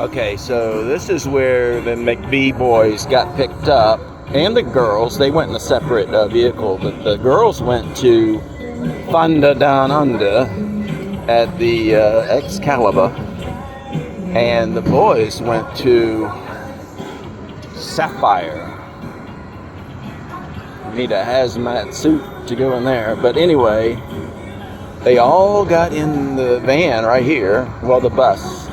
Okay, so this is where the McBee boys got picked up, and the girls. They went in a separate vehicle, but the girls went to Thunder Down Under at the Excalibur, and the boys went to Sapphire. You need a hazmat suit to go in there, but anyway, they all got in the van right here. Well, the bus.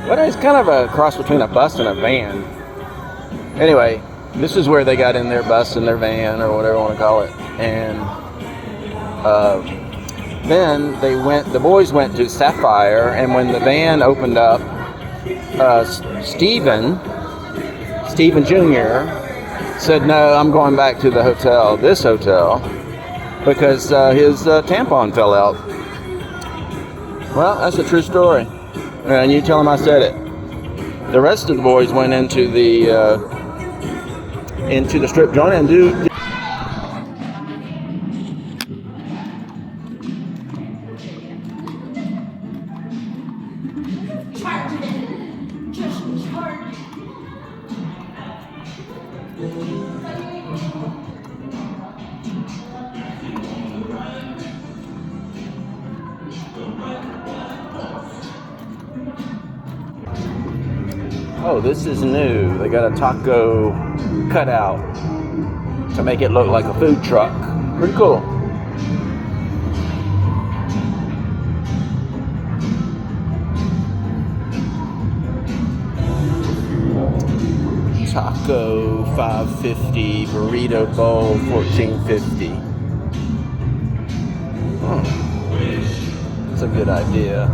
Well, it's kind of a cross between a bus and a van. Anyway, this is where they got in their bus and their van, or whatever you want to call it. And then the boys went to Sapphire, and when the van opened up, Stephen Jr. said, "No, I'm going back to the hotel, this hotel, because his tampon fell out." Well, that's a true story. And you tell him I said it. The rest of the boys went into the strip joint and do. Oh, this is new. They got a taco cutout to make it look like a food truck. Pretty cool. Taco $5.50, burrito bowl $14.50. That's a good idea.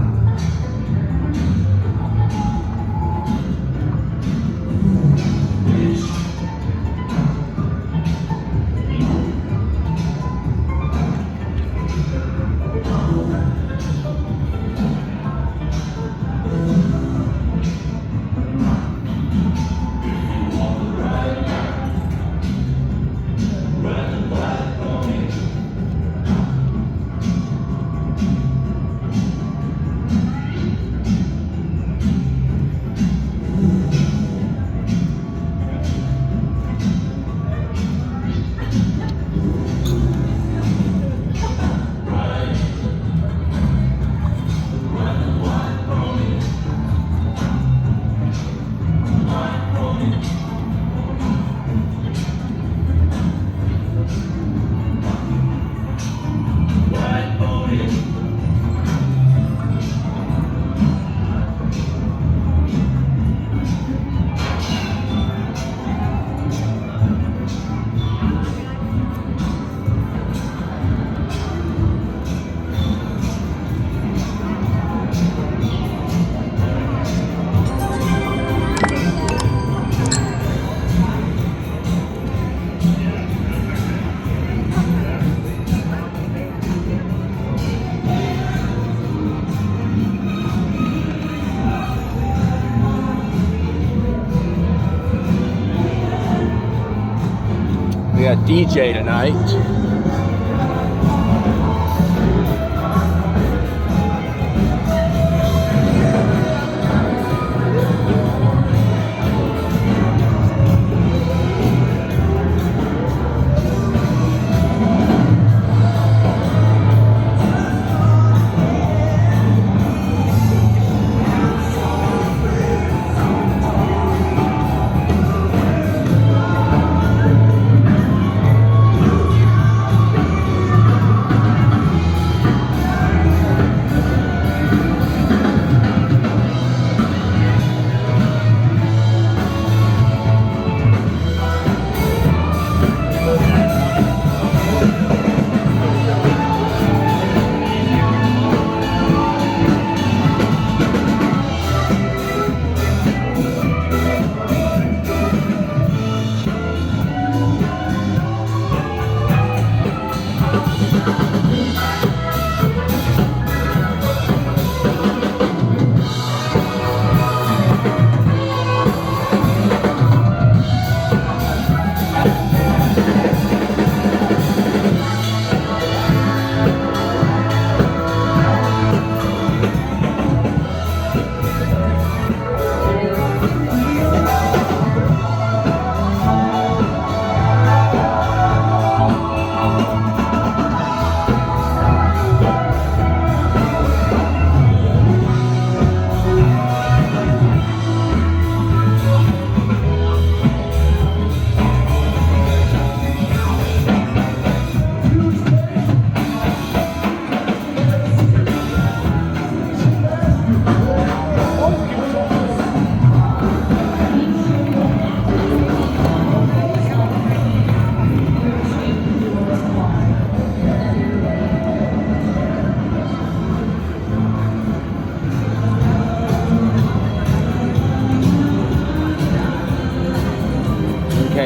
We got DJ tonight.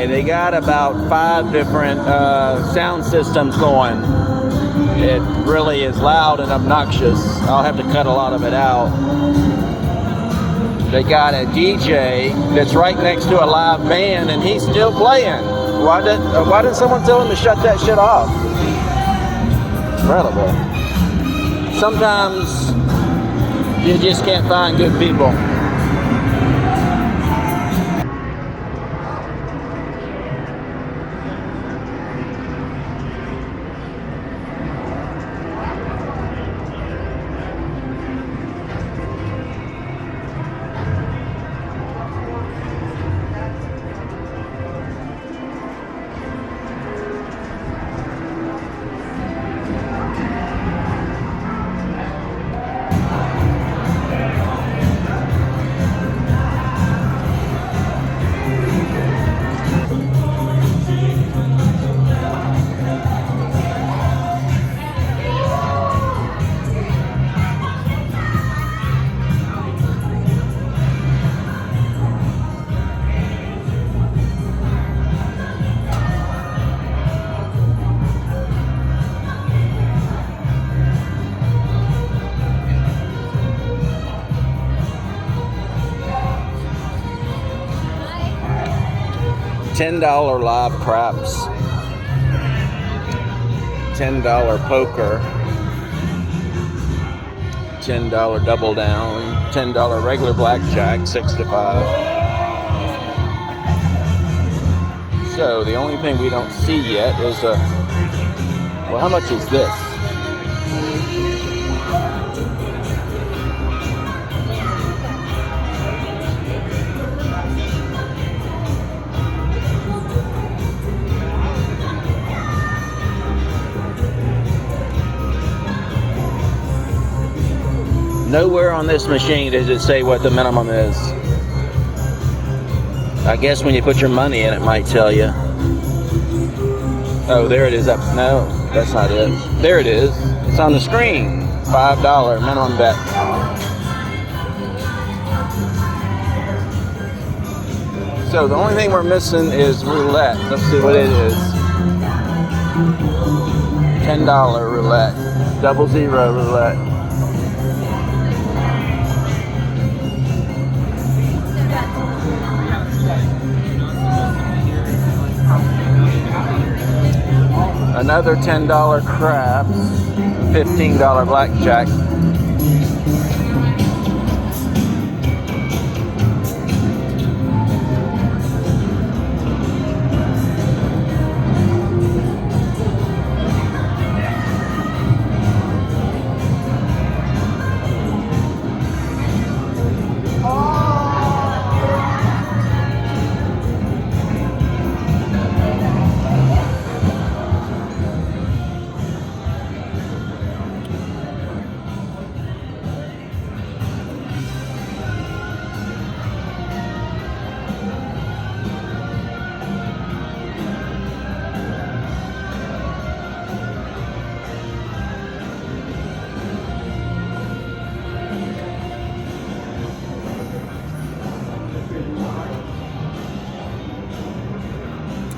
anyway, they got about 5 different sound systems going. It really is loud and obnoxious. I'll have to cut a lot of it out. They got a DJ that's right next to a live band, and he's still playing. Why did someone tell him to shut that shit off? Incredible. Sometimes you just can't find good people. $10 live craps, $10 poker, $10 double down, $10 regular blackjack, 6 to 5. So the only thing we don't see yet is well, how much is this? Nowhere on this machine does it say what the minimum is. I guess when you put your money in, it might tell you. Oh, there it is. Up. No, that's not it. There it is. It's on the screen. $5 minimum bet. So the only thing we're missing is roulette. Let's see what it is. $10 roulette. 00 roulette. Another $10 craps, $15 blackjack.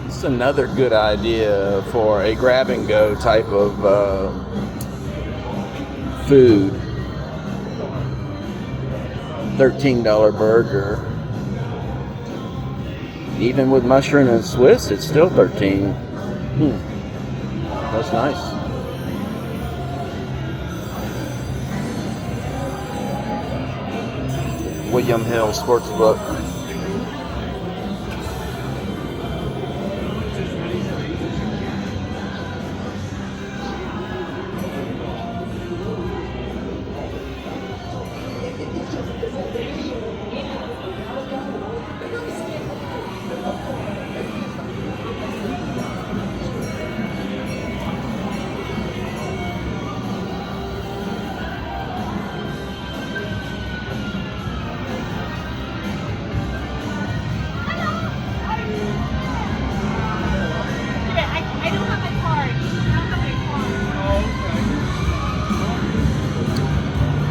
It's another good idea for a grab and go type of food. $13 burger. Even with mushroom and Swiss, it's still 13. That's nice. William Hill Sportsbook.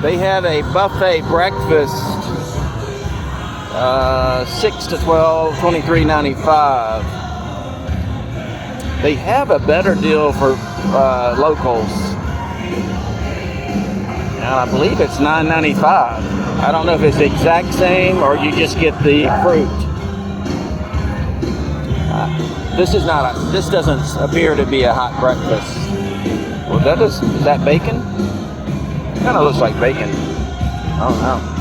They have a buffet breakfast, 6 to 12, $23.95. They have a better deal for locals. And I believe it's $9.95. I don't know if it's the exact same or you just get the fruit. This doesn't appear to be a hot breakfast. Well, is that bacon? It kind of looks like bacon. I don't know.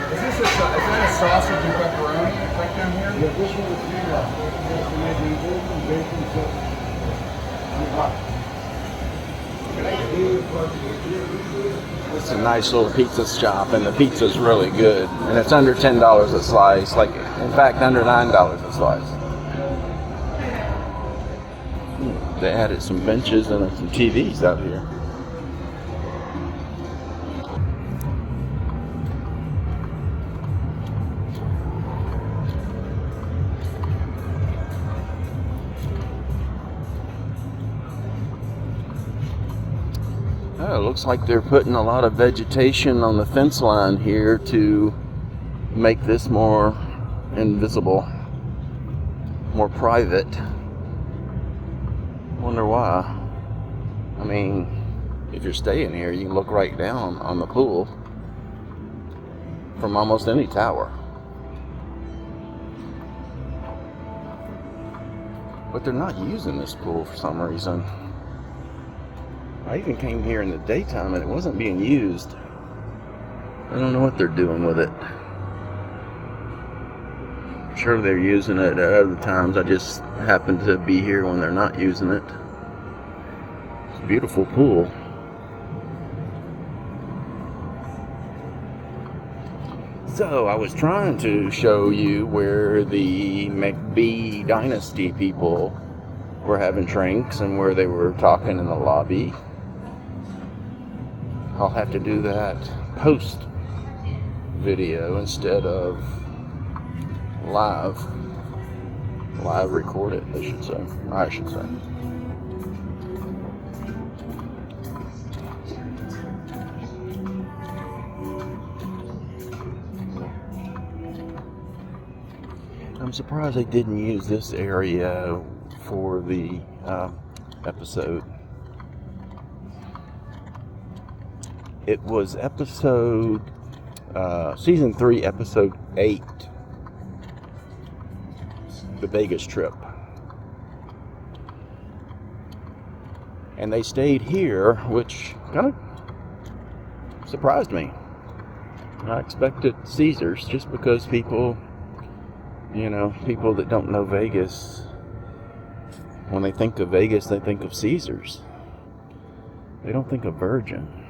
Is that a sausage and pepperoni right down here? Yeah, this one is It's a nice little pizza shop, and the pizza's really good. And it's under $10 a slice, like, in fact, under $9 a slice. They added some benches and some TVs out here. Oh, it looks like they're putting a lot of vegetation on the fence line here to make this more invisible, more private. Wonder why. I mean, if you're staying here, you can look right down on the pool from almost any tower. But they're not using this pool for some reason. I even came here in the daytime and it wasn't being used. I don't know what they're doing with it. I'm sure they're using it at other times. I just happen to be here when they're not using it. It's a beautiful pool. So I was trying to show you where the McBee dynasty people were having drinks and where they were talking in the lobby. I'll have to do that post video instead of live record it, I should say. I'm surprised they didn't use this area for the episode. It was season 3, episode 8, the Vegas trip. And they stayed here, which kind of surprised me. I expected Caesars just because people that don't know Vegas, when they think of Vegas, they think of Caesars. They don't think of Virgin.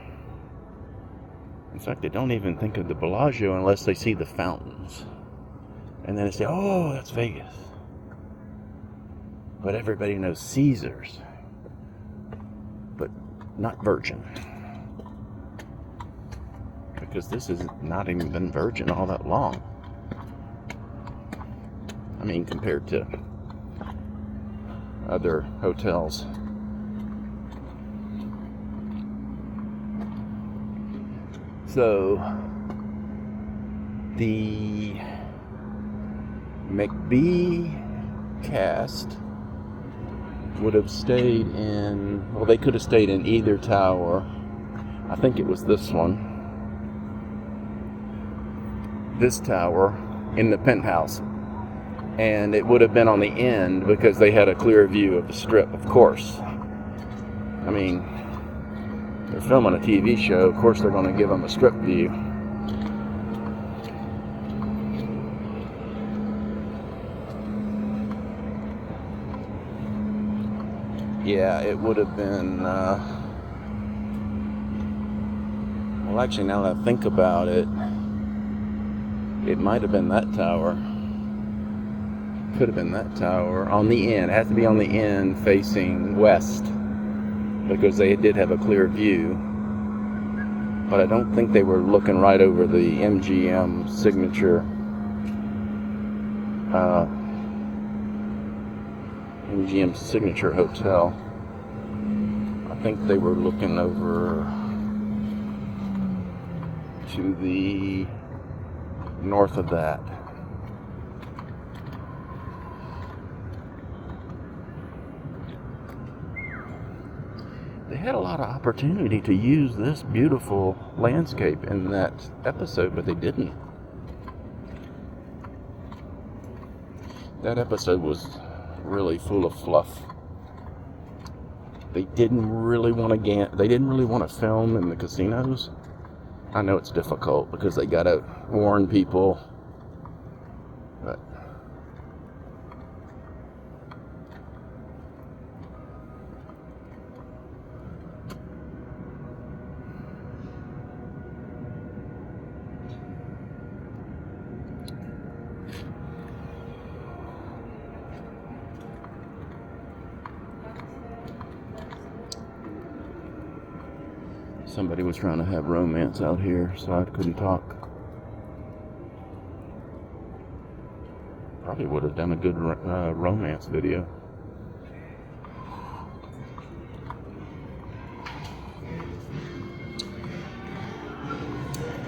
In fact, they don't even think of the Bellagio unless they see the fountains. And then they say, oh, that's Vegas. But everybody knows Caesars. But not Virgin. Because this has not even been Virgin all that long. I mean, compared to other hotels. So, the McBee cast would have stayed in, well, they could have stayed in either tower. I think it was this one. This tower in the penthouse. And it would have been on the end because they had a clear view of the strip, of course. I mean, they're filming a TV show, of course they're going to give them a strip view. Yeah, it would have been, well, actually, now that I think about it, it might have been that tower. Could have been that tower on the end. It has to be on the end facing west, because they did have a clear view. But I don't think they were looking right over the MGM signature hotel. I think they were looking over to the north of that. They had a lot of opportunity to use this beautiful landscape in that episode, but they didn't. That episode was really full of fluff. They didn't really want to film in the casinos. I know it's difficult because they gotta warn people, but somebody was trying to have romance out here, so I couldn't talk. Probably would have done a good romance video.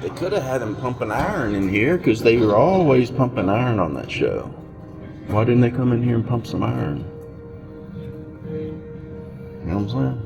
They could have had them pumping iron in here, because they were always pumping iron on that show. Why didn't they come in here and pump some iron? You know what I'm saying?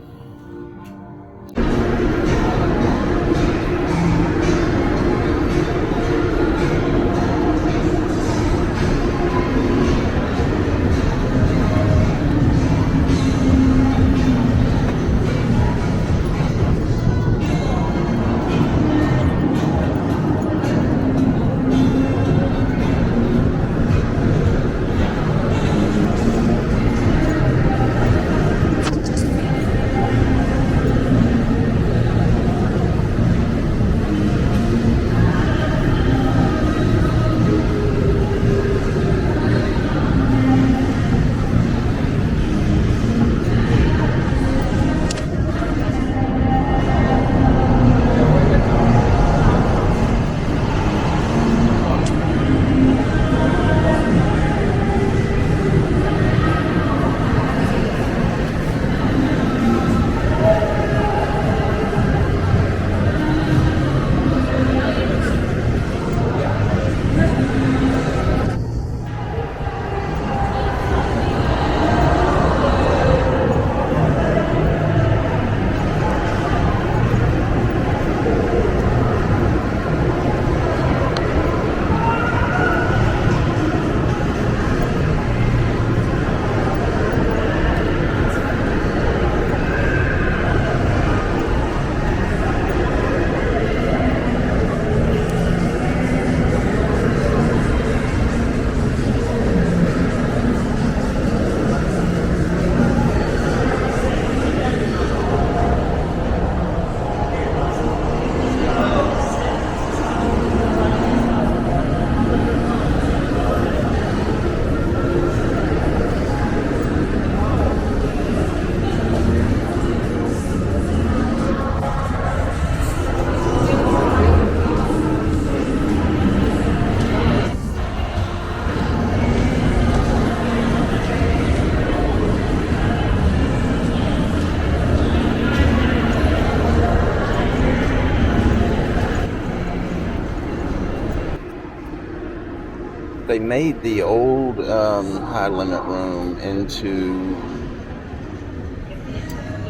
They made the old high limit room into,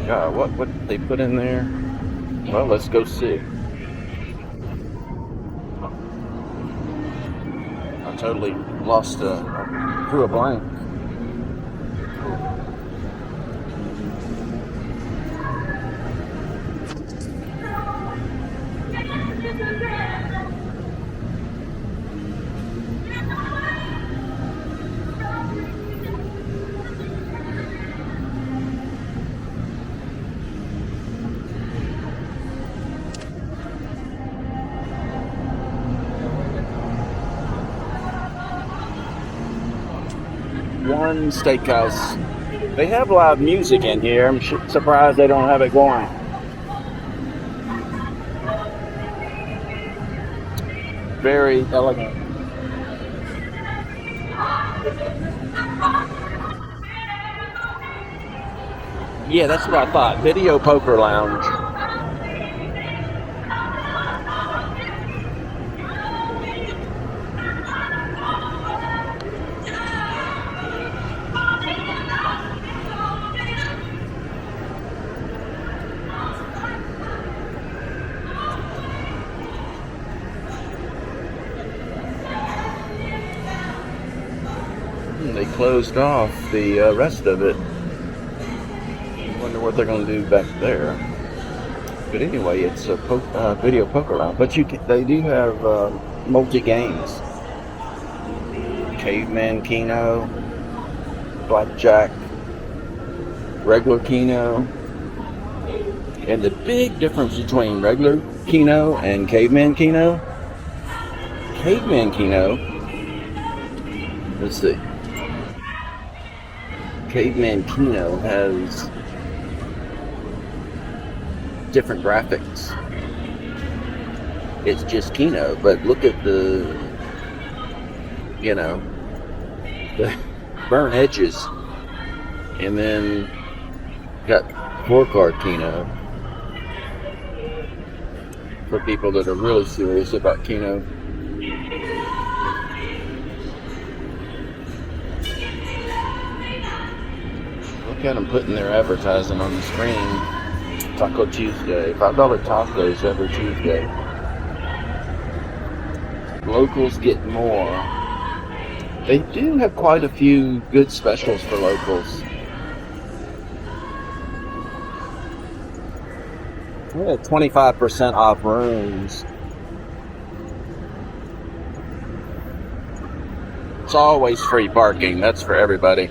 God, what did they put in there? Well, let's go see. I totally drew a blank. Harmon Steakhouse. They have live music in here. I'm surprised they don't have it going. Very elegant. Yeah, that's what I thought. Video Poker Lounge. They closed off the rest of it. Wonder what they're going to do back there. But anyway, it's a video poker lounge. But they do have multi games: caveman Keno, blackjack, regular Keno. And the big difference between regular Keno and caveman Keno. Caveman Keno. Let's see. Caveman Keno has different graphics. It's just Keno, but look at the burnt edges. And then got 4-card Keno for people that are really serious about Keno. Look at them putting their advertising on the screen. Taco Tuesday, $5 tacos every Tuesday. Locals get more. They do have quite a few good specials for locals. Yeah, 25% off rooms. It's always free parking. That's for everybody.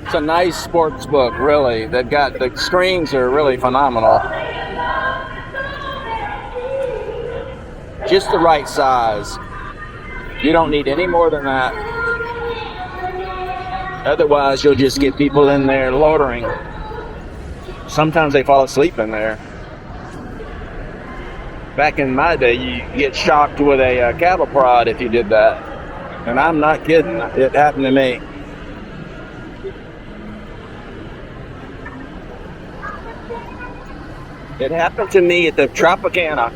It's a nice sports book, really. They've got the screens are really phenomenal. Just the right size. You don't need any more than that. Otherwise, you'll just get people in there loitering. Sometimes they fall asleep in there. Back in my day, you get shocked with a cattle prod if you did that. And I'm not kidding. It happened to me. It happened to me at the Tropicana.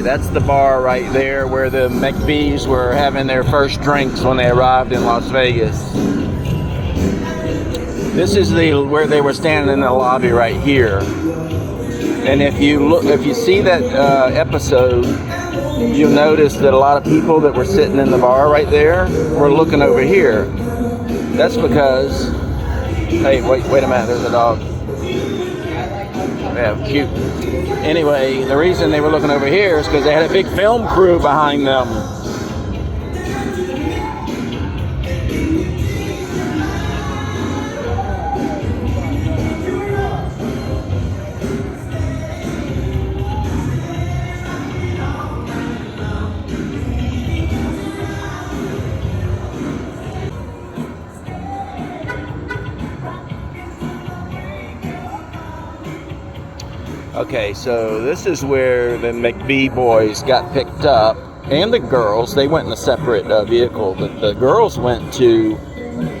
Okay, that's the bar right there where the McBees were having their first drinks when they arrived in Las Vegas. This is where they were standing in the lobby right here. And if you see that episode, you'll notice that a lot of people that were sitting in the bar right there were looking over here. That's because, hey, wait a minute, there's a dog. Yeah, cute. Anyway, the reason they were looking over here is because they had a big film crew behind them. Okay, so this is where the McBee boys got picked up, and the girls. They went in a separate vehicle, but the girls went to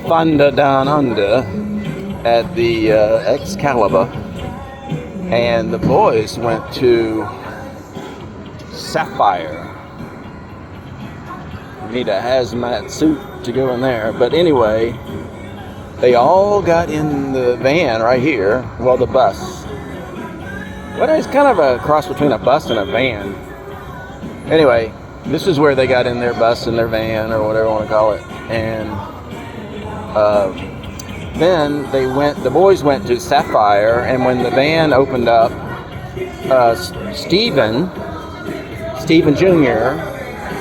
Thunder Down Under at the Excalibur, and the boys went to Sapphire. You need a hazmat suit to go in there, but anyway, they all got in the van right here, well, the bus. Well, it's kind of a cross between a bus and a van. Anyway, this is where they got in their bus and their van, or whatever you want to call it. And then the boys went to Sapphire, and when the van opened up, Stephen Jr.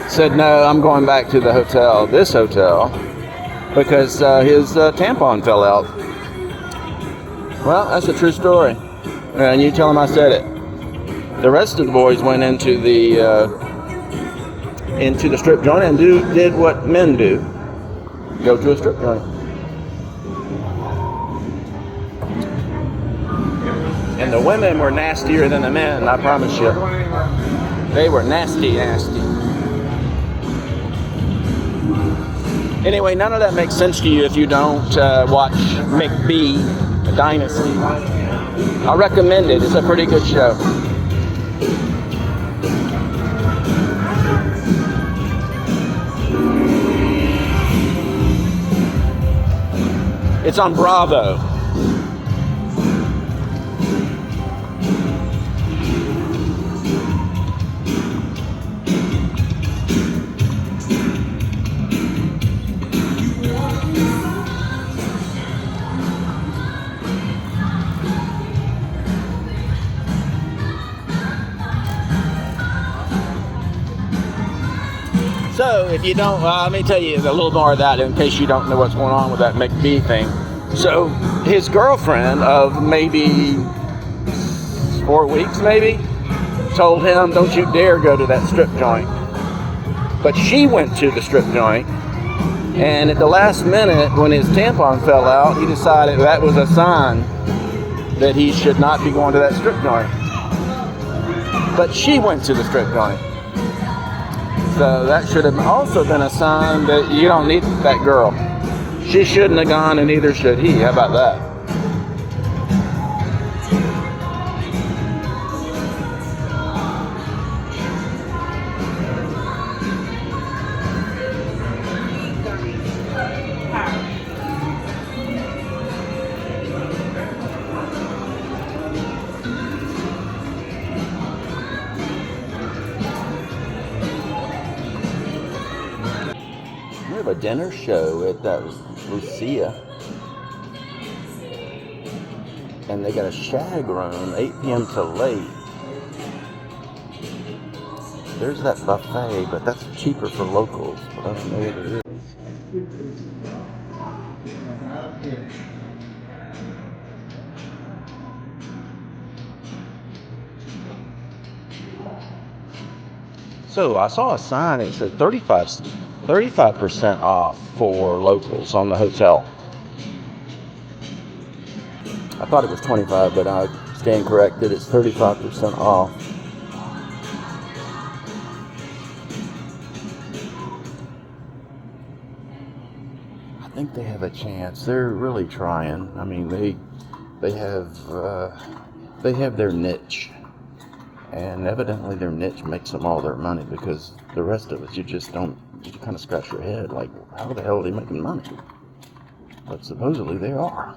said, "No, I'm going back to the hotel, this hotel, because his tampon fell out." Well, that's a true story. And you tell him I said it. The rest of the boys went into the strip joint and did what men do: go to a strip joint. And the women were nastier than the men, I promise you. They were nasty. Anyway, none of that makes sense to you if you don't watch McBee, Dynasty. I recommend it. It's a pretty good show. It's on Bravo. So, if you don't, let me tell you a little more of that in case you don't know what's going on with that McBee thing. So, his girlfriend of maybe 4 weeks, told him, "Don't you dare go to that strip joint." But she went to the strip joint, and at the last minute, when his tampon fell out, he decided that was a sign that he should not be going to that strip joint. But she went to the strip joint. So that should have also been a sign that you don't need that girl. She shouldn't have gone, and neither should he. How about that? We have a dinner show at Lucia, and they got a shag room, 8 p.m. to late. There's that buffet, but that's cheaper for locals. But I don't know what it is. So I saw a sign that said 35% off for locals on the hotel. I thought it was 25, but I stand corrected. It's 35% off. I think they have a chance. They're really trying. I mean, they have their niche. And evidently their niche makes them all their money, because the rest of us, you kind of scratch your head like, how the hell are they making money? But supposedly they are.